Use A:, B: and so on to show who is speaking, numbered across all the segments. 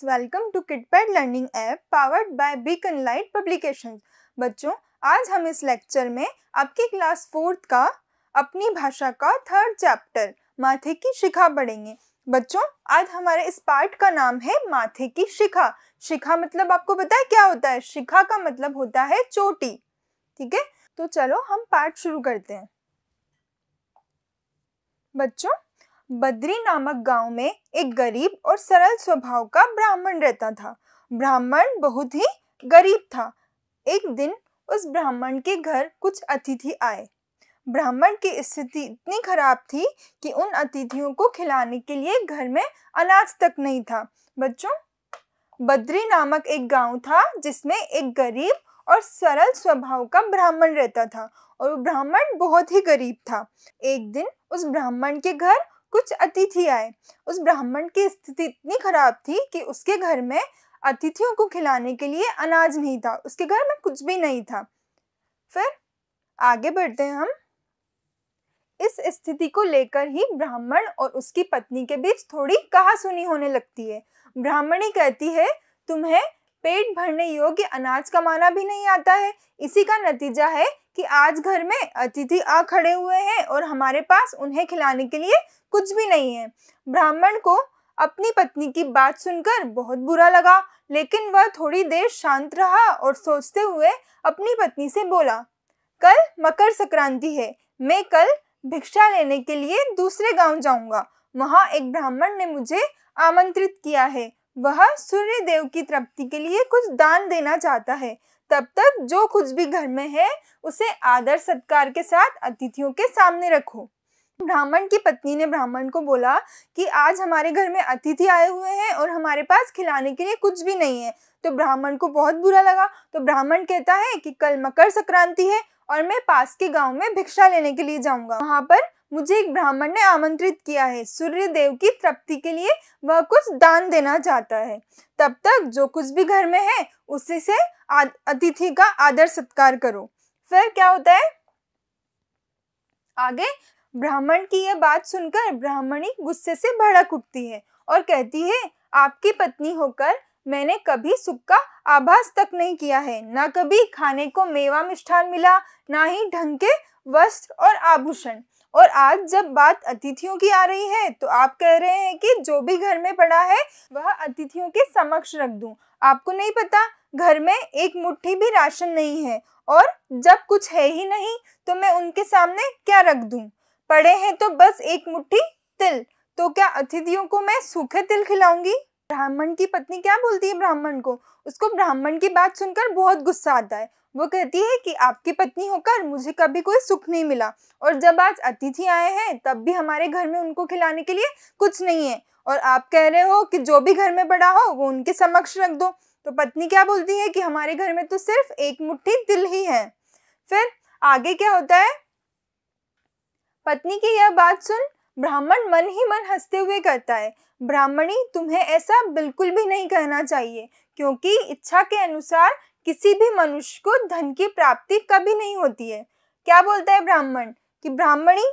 A: Welcome to Kidpad learning app powered by Beacon light publications. बच्चों, आज हम इस लेक्चर में आपकी क्लास 4th का अपनी भाषा का 3rd चैप्टर माथे की शिखा पढ़ेंगे। बच्चों, आज हमारे इस पार्ट का नाम है माथे की शिखा। शिखा मतलब आपको पता है क्या होता है? शिखा का मतलब होता है चोटी। ठीक है, तो चलो हम पार्ट शुरू करते हैं। बच्चों, बद्री नामक गांव में एक गरीब और सरल स्वभाव का ब्राह्मण रहता था। ब्राह्मण बहुत ही गरीब था। एक दिन उस ब्राह्मण के घर कुछ अतिथि आए। ब्राह्मण की स्थिति इतनी खराब थी कि उन अतिथियों को खिलाने के लिए घर में अनाज तक नहीं था। बच्चों, बद्री नामक एक गांव था जिसमें एक गरीब और सरल स्वभाव का ब्राह्मण रहता था और वो ब्राह्मण बहुत ही गरीब था। एक दिन उस ब्राह्मण के घर कुछ अतिथि आए। उस ब्राह्मण की स्थिति इतनी खराब थी कि उसके घर में अतिथियों को खिलाने के लिए अनाज नहीं था, उसके घर में कुछ भी नहीं था। फिर आगे बढ़ते हैं हम। इस स्थिति को लेकर ही ब्राह्मण और उसकी पत्नी के बीच थोड़ी कहासुनी होने लगती है। ब्राह्मणी कहती है, तुम्हें पेट भरने योग्य अनाज कमाना भी नहीं आता है। इसी का नतीजा है कि आज घर में अतिथि आ खड़े हुए हैं और हमारे पास उन्हें खिलाने के लिए कुछ भी नहीं है। ब्राह्मण को अपनी पत्नी की बात सुनकर बहुत बुरा लगा, लेकिन वह थोड़ी देर शांत रहा और सोचते हुए अपनी पत्नी से बोला, कल मकर संक्रांति है, मैं कल भिक्षा लेने के लिए दूसरे गांव जाऊंगा। वहां एक ब्राह्मण ने मुझे आमंत्रित किया है। वह सूर्य देव की तृप्ति के लिए कुछ दान देना चाहता है। तब तक जो कुछ भी घर में है उसे आदर सत्कार के साथ अतिथियों के सामने रखो। ब्राह्मण की पत्नी ने ब्राह्मण को बोला कि आज हमारे घर में अतिथि आए हुए हैं और हमारे पास खिलाने के लिए कुछ भी नहीं है। तो ब्राह्मण को बहुत बुरा लगा। तो ब्राह्मण कहता है कि कल मकर संक्रांति है और मैं पास के गांव में भिक्षा लेने के लिए जाऊंगा। वहां पर मुझे एक ब्राह्मण ने आमंत्रित किया है। सूर्य देव की तृप्ति के लिए वह कुछ दान देना चाहता है। तब तक जो कुछ भी घर में है उसी से अतिथि का आदर सत्कार करो। फिर क्या होता है आगे? ब्राह्मण की यह बात सुनकर ब्राह्मणी गुस्से से भड़क उठती है और कहती है, आपकी पत्नी होकर मैंने कभी सुख का आभास तक नहीं किया है। ना कभी खाने को मेवा मिष्ठान मिला, ना ही ढंग के वस्त्र और आभूषण। और आज जब बात अतिथियों की आ रही है तो आप कह रहे हैं कि जो भी घर में पड़ा है वह अतिथियों के समक्ष रख दूं। आपको नहीं पता घर में एक मुट्ठी भी राशन नहीं है और जब कुछ है ही नहीं तो मैं उनके सामने क्या रख दूं? पड़े हैं तो बस एक मुट्ठी तिल, तो क्या अतिथियों को मैं सूखे तिल खिलाऊंगी? ब्राह्मण की पत्नी क्या बोलती है ब्राह्मण को? उसको ब्राह्मण की बात सुनकर बहुत गुस्सा आता है। वो कहती है कि आपकी पत्नी होकर मुझे कभी कोई सुख नहीं मिला और जब आज अतिथि आए हैं तब भी हमारे घर में उनको खिलाने के लिए कुछ नहीं है और आप कह रहे हो कि जो भी घर में पड़ा हो वो उनके समक्ष रख दो। तो पत्नी क्या बोलती है कि हमारे घर में तो सिर्फ एक मुट्ठी तिल ही है। फिर आगे क्या होता है? पत्नी की यह बात सुन ब्राह्मण मन ही मन हंसते हुए कहता है, ब्राह्मणी, तुम्हें ऐसा बिल्कुल भी नहीं कहना चाहिए, क्योंकि इच्छा के अनुसार किसी भी मनुष्य को धन की प्राप्ति कभी नहीं होती है। क्या बोलता है ब्राह्मण कि ब्राह्मणी,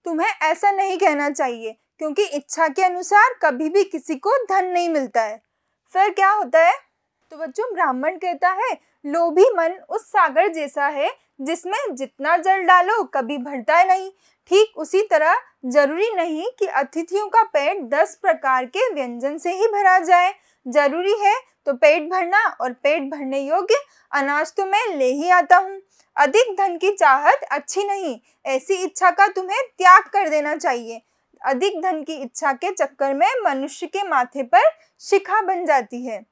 A: तुम्हें ऐसा नहीं कहना चाहिए, क्योंकि इच्छा के अनुसार कभी भी किसी को धन नहीं मिलता है। फिर क्या होता है? तो बच्चों, ब्राह्मण कहता है, लोभी मन उस सागर जैसा है जिसमें जितना जल डालो कभी भरता नहीं। ठीक उसी तरह जरूरी नहीं कि अतिथियों का पेट 10 प्रकार के व्यंजन से ही भरा जाए। जरूरी है तो पेट भरना, और पेट भरने योग्य अनाज तो मैं ले ही आता हूँ। अधिक धन की चाहत अच्छी नहीं, ऐसी इच्छा का तुम्हें त्याग कर देना चाहिए। अधिक धन की इच्छा के चक्कर में मनुष्य के माथे पर शिखा बन जाती है।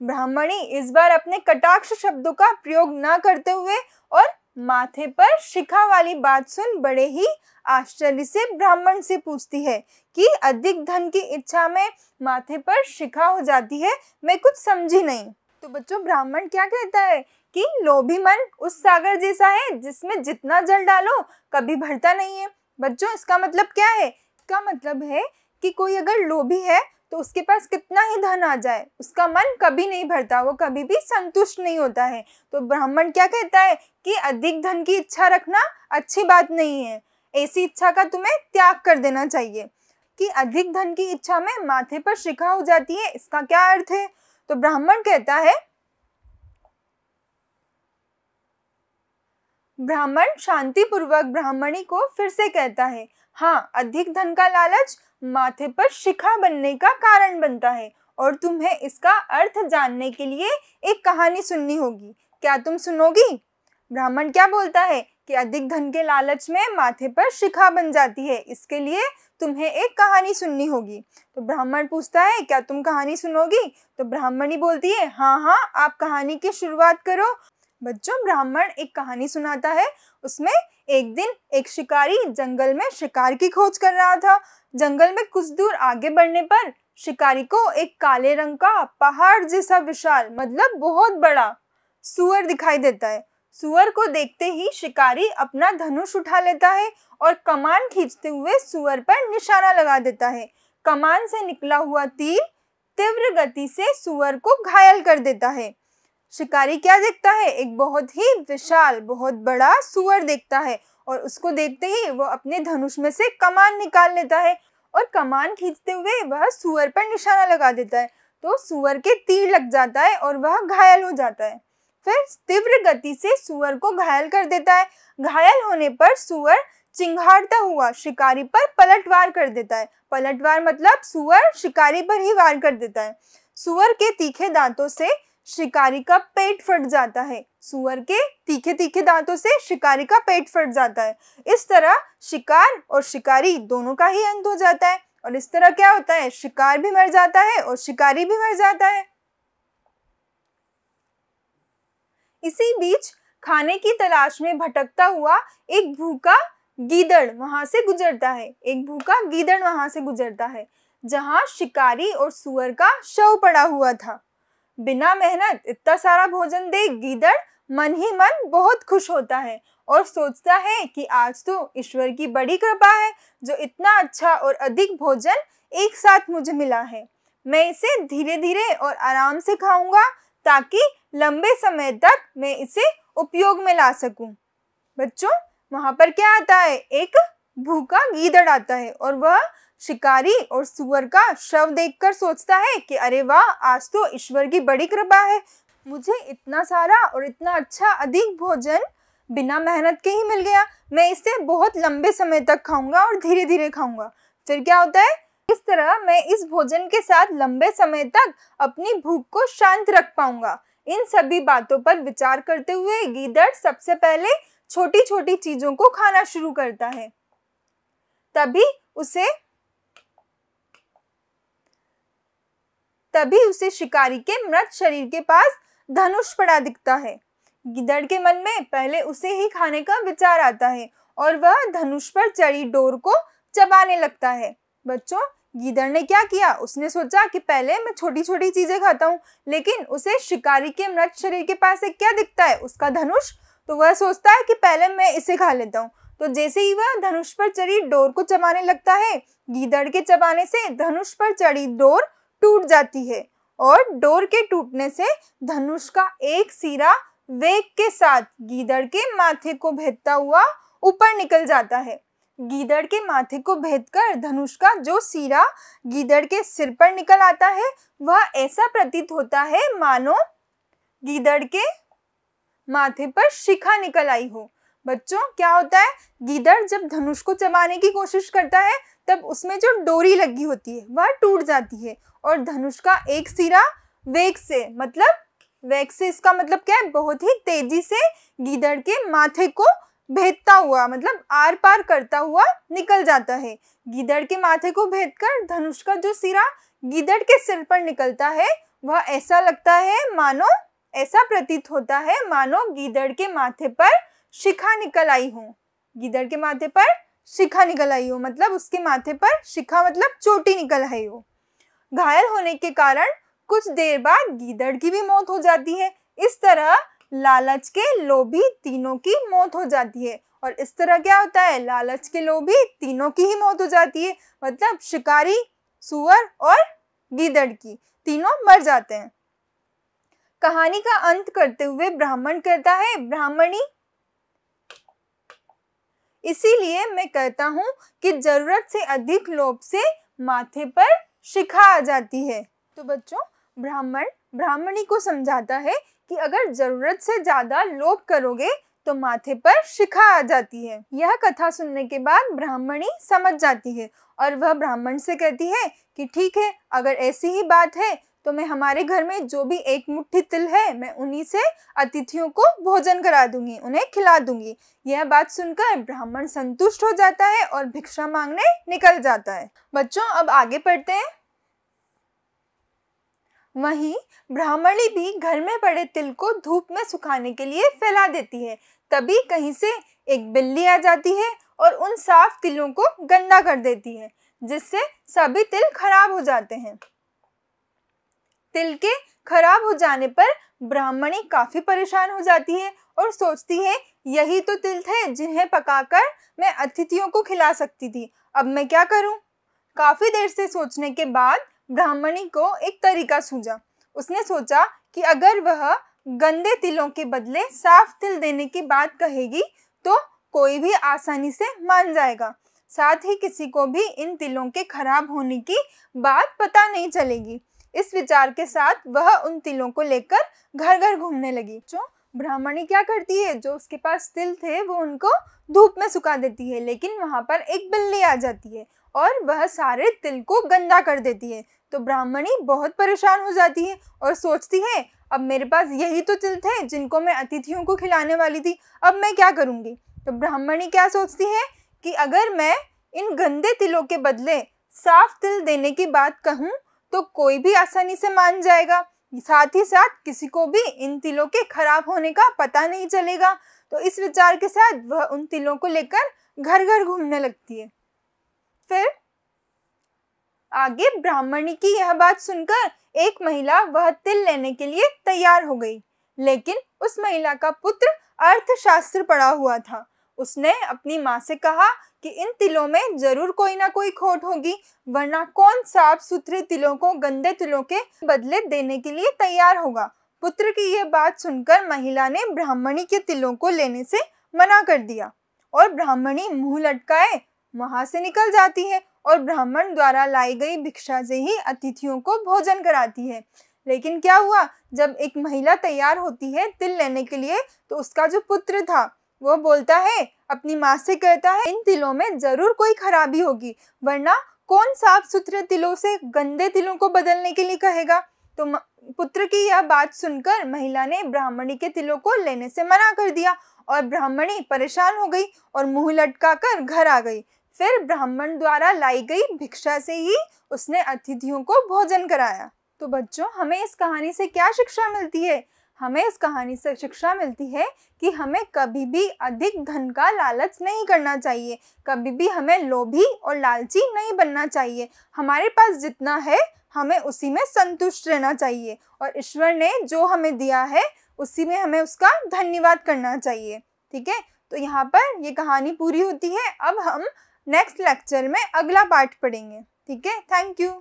A: ब्राह्मणी इस बार अपने कटाक्ष शब्दों का प्रयोग न करते हुए और माथे पर शिखा वाली बात सुन बड़े ही आश्चर्य से ब्राह्मण से पूछती है कि अधिक धन की इच्छा में माथे पर शिखा हो जाती है, मैं कुछ समझी नहीं। तो बच्चों, ब्राह्मण क्या कहता है कि लोभी मन उस सागर जैसा है जिसमें जितना जल डालो कभी भरता नहीं है। बच्चों, इसका मतलब क्या है? इसका मतलब है कि कोई अगर लोभी है तो उसके पास कितना ही धन आ जाए उसका मन कभी नहीं भरता, वो कभी भी संतुष्ट नहीं होता है। तो ब्राह्मण क्या कहता है कि अधिक धन की इच्छा रखना अच्छी बात नहीं है, ऐसी इच्छा का तुम्हें त्याग कर देना चाहिए। कि अधिक धन की इच्छा में माथे पर शिखा हो जाती है, इसका क्या अर्थ है? तो ब्राह्मण कहता है, ब्राह्मण शांतिपूर्वक ब्राह्मणी को फिर से कहता है, हाँ, अधिक धन का लालच माथे पर शिखा बनने का कारण बनता है और तुम्हें इसका अर्थ जानने के लिए एक कहानी सुननी होगी। क्या तुम सुनोगी? ब्राह्मण क्या बोलता है कि अधिक धन के लालच में माथे पर शिखा बन जाती है, इसके लिए तुम्हें एक कहानी सुननी होगी। तो ब्राह्मण पूछता है, क्या तुम कहानी सुनोगी? तो ब्राह्मणी बोलती है, हाँ हाँ, आप कहानी की शुरुआत करो। बच्चों, ब्राह्मण एक कहानी सुनाता है। उसमें एक दिन एक शिकारी जंगल में शिकार की खोज कर रहा था। जंगल में कुछ दूर आगे बढ़ने पर शिकारी को एक काले रंग का पहाड़ जैसा विशाल, मतलब बहुत बड़ा सूअर दिखाई देता है। सूअर को देखते ही शिकारी अपना धनुष उठा लेता है और कमान खींचते हुए सूअर पर निशाना लगा देता है। कमान से निकला हुआ तीर तीव्र गति से सूअर को घायल कर देता है। शिकारी क्या देखता है? एक बहुत ही विशाल, बहुत बड़ा सूअर देखता है और उसको देखते ही वो अपने धनुष में से कमान निकाल लेता है और कमान खींचते हुए वह सूअर पर निशाना लगा देता है। तो सूअर के तीर लग जाता है और वह घायल हो जाता है। फिर तीव्र गति से सूअर को घायल कर देता है। घायल होने पर सूअर चिंघाड़ता हुआ शिकारी पर पलटवार कर देता है। पलटवार मतलब सूअर शिकारी पर ही वार कर देता है। सूअर के तीखे दांतों से शिकारी का पेट फट जाता है। सूअर के तीखे तीखे दांतों से शिकारी का पेट फट जाता है। इस तरह शिकार और शिकारी दोनों का ही अंत हो जाता है और इस तरह क्या होता है? शिकार भी मर जाता है और शिकारी भी मर जाता है। इसी बीच खाने की तलाश में भटकता हुआ एक भूखा गीदड़ वहां से गुजरता है। एक भूखा गीदड़ वहां से गुजरता है जहां शिकारी और सूअर का शव पड़ा हुआ था। बिना मेहनत इतना सारा भोजन देख गीदड़ मन ही मन बहुत खुश होता है और सोचता है कि आज तो ईश्वर की बड़ी कृपा है जो इतना अच्छा और अधिक भोजन एक साथ मुझे मिला है। मैं इसे धीरे धीरे और आराम से खाऊंगा ताकि लंबे समय तक मैं इसे उपयोग में ला सकूं। बच्चों, वहां पर क्या आता है? एक भूखा गीदड़ आता है और वह शिकारी और सूअर का शव देखकर सोचता है कि अरे वाह, आज तो ईश्वर की बड़ी कृपा है, मुझे इतना सारा और इतना अच्छा अधिक भोजन बिना मेहनत के ही मिल गया। मैं इसे बहुत लंबे समय तक खाऊंगा और धीरे धीरे खाऊंगा। फिर क्या होता है? इस तरह मैं इस भोजन के साथ लंबे समय तक अपनी भूख को शांत रख पाऊंगा। इन सभी बातों पर विचार करते हुए गीदड़ सबसे पहले छोटी छोटी चीजों को खाना शुरू करता है। तभी उसे शिकारी के मृत शरीर के पास धनुष पड़ा दिखता है। गिद्दड़ के मन में पहले उसे ही खाने का विचार आता है और वह धनुष पर चढ़ी डोर को चबाने लगता है। बच्चों, गीदड़ ने क्या किया? उसने सोचा कि पहले मैं छोटी छोटी चीजें खाता हूँ, लेकिन उसे शिकारी के मृत शरीर के पास एक क्या दिखता है? उसका धनुष। तो वह सोचता है कि पहले मैं इसे खा लेता हूँ। तो जैसे ही वह धनुष पर चढ़ी डोर को चबाने लगता है, गीदड़ के चबाने से धनुष पर चढ़ी डोर टूट जाती है और डोर के टूटने से धनुष का एक सिरा वेग के साथ गीदड़ के माथे को भेदता हुआ ऊपर निकल जाता है। गीदड़ के माथे को भेदकर धनुष का जो सिरा गीदड़ के सिर पर निकल आता है, वह ऐसा प्रतीत होता है मानो गीदड़ के माथे पर शिखा निकल आई हो। बच्चों, क्या होता है? गीदड़ जब धनुष को चबाने की कोशिश करता है तब उसमें जो डोरी लगी होती है वह टूट जाती है और धनुष का एक सिरा वेग से इसका मतलब क्या है? बहुत ही तेजी से गीदड़ के माथे को भेदता हुआ, मतलब आर पार करता हुआ निकल जाता है। गीदड़ के माथे को भेदकर धनुष का जो सिरा गीदड़ के सिर पर निकलता है, वह ऐसा लगता है मानो, ऐसा प्रतीत होता है मानो गीदड़ के माथे पर शिखा निकल आई हो। गीदड़ के माथे पर शिखा निकल आई हो मतलब उसके माथे पर शिखा मतलब चोटी निकल आई हो। घायल होने के कारण कुछ देर बाद गीदड़ की भी मौत हो जाती है। इस तरह लालच के लोभी तीनों की मौत हो जाती है और इस तरह क्या होता है? लालच के लोभी तीनों की ही मौत हो जाती है, मतलब शिकारी, सूअर और गीदड़ की तीनों मर जाते हैं। कहानी का अंत करते हुए ब्राह्मण कहता है, ब्राह्मणी, इसीलिए मैं कहता हूँ कि जरूरत से अधिक लोभ से माथे पर शिखा आ जाती है। तो बच्चों, ब्राह्मण ब्राह्मणी को समझाता है कि अगर जरूरत से ज्यादा लोभ करोगे तो माथे पर शिखा आ जाती है। यह कथा सुनने के बाद ब्राह्मणी समझ जाती है और वह ब्राह्मण से कहती है कि ठीक है, अगर ऐसी ही बात है तो मैं हमारे घर में जो भी एक मुट्ठी तिल है मैं उन्हीं से अतिथियों को भोजन करा दूंगी, उन्हें खिला दूंगी। यह बात सुनकर ब्राह्मण संतुष्ट हो जाता है और भिक्षा मांगने निकल जाता है। बच्चों, अब आगे पढ़ते हैं। वहीं ब्राह्मणी भी घर में पड़े तिल को धूप में सुखाने के लिए फैला देती है। तभी कहीं से एक बिल्ली आ जाती है और उन साफ तिलों को गंदा कर देती है, जिससे सभी तिल खराब हो जाते हैं। तिल के खराब हो जाने पर ब्राह्मणी काफी परेशान हो जाती है और सोचती है यही तो तिल थे जिन्हें पकाकर मैं अतिथियों को खिला सकती थी, अब मैं क्या करूं? काफी देर से सोचने के बाद ब्राह्मणी को एक तरीका सूझा। उसने सोचा कि अगर वह गंदे तिलों के बदले साफ तिल देने की बात कहेगी तो कोई भी आसानी से मान जाएगा, साथ ही किसी को भी इन तिलों के खराब होने की बात पता नहीं चलेगी। इस विचार के साथ वह उन तिलों को लेकर घर घर घूमने लगी। जो ब्राह्मणी क्या करती है, जो उसके पास तिल थे वो उनको धूप में सुखा देती है, लेकिन वहां पर एक बिल्ली आ जाती है और वह सारे तिल को गंदा कर देती है। तो ब्राह्मणी बहुत परेशान हो जाती है और सोचती है अब मेरे पास यही तो तिल थे जिनको मैं अतिथियों को खिलाने वाली थी, अब मैं क्या करूंगी? तो ब्राह्मणी क्या सोचती है कि अगर मैं इन गंदे तिलों के बदले साफ तिल देने की बात कहूँ तो कोई भी आसानी से मान जाएगा, साथ ही साथ किसी को भी इन तिलों के खराब होने का पता नहीं चलेगा। तो इस विचार के साथ वह उन तिलों को लेकर घर घर घूमने लगती है। फिर आगे ब्राह्मणी की यह बात सुनकर एक महिला वह तिल लेने के लिए तैयार हो गई, लेकिन उस महिला का पुत्र अर्थशास्त्र पढ़ा हुआ था। उसने अपनी माँ से कहा कि इन तिलों में जरूर कोई ना कोई खोट होगी, वरना कौन साफ सुथरे तिलों को गंदे तिलों के बदले देने के लिए तैयार होगा। पुत्र की यह बात सुनकर महिला ने ब्राह्मणी के तिलों को लेने से मना कर दिया और ब्राह्मणी मुंह लटकाए वहां से निकल जाती है और ब्राह्मण द्वारा लाई गई भिक्षा से ही अतिथियों को भोजन कराती है। लेकिन क्या हुआ, जब एक महिला तैयार होती है तिल लेने के लिए तो उसका जो पुत्र था वो बोलता है, अपनी माँ से कहता है इन तिलों में जरूर कोई खराबी होगी, वरना कौन साफ सुथरे तिलों से गंदे तिलों को बदलने के लिए कहेगा। तो पुत्र की यह बात सुनकर महिला ने ब्राह्मणी के तिलों को लेने से मना कर दिया और ब्राह्मणी परेशान हो गई और मुंह लटकाकर घर आ गई। फिर ब्राह्मण द्वारा लाई गई भिक्षा से ही उसने अतिथियों को भोजन कराया। तो बच्चों, हमें इस कहानी से क्या शिक्षा मिलती है? हमें इस कहानी से शिक्षा मिलती है कि हमें कभी भी अधिक धन का लालच नहीं करना चाहिए, कभी भी हमें लोभी और लालची नहीं बनना चाहिए। हमारे पास जितना है हमें उसी में संतुष्ट रहना चाहिए और ईश्वर ने जो हमें दिया है उसी में हमें उसका धन्यवाद करना चाहिए। ठीक है, तो यहाँ पर ये कहानी पूरी होती है। अब हम नेक्स्ट लेक्चर में अगला पार्ट पढ़ेंगे। ठीक है, थैंक यू।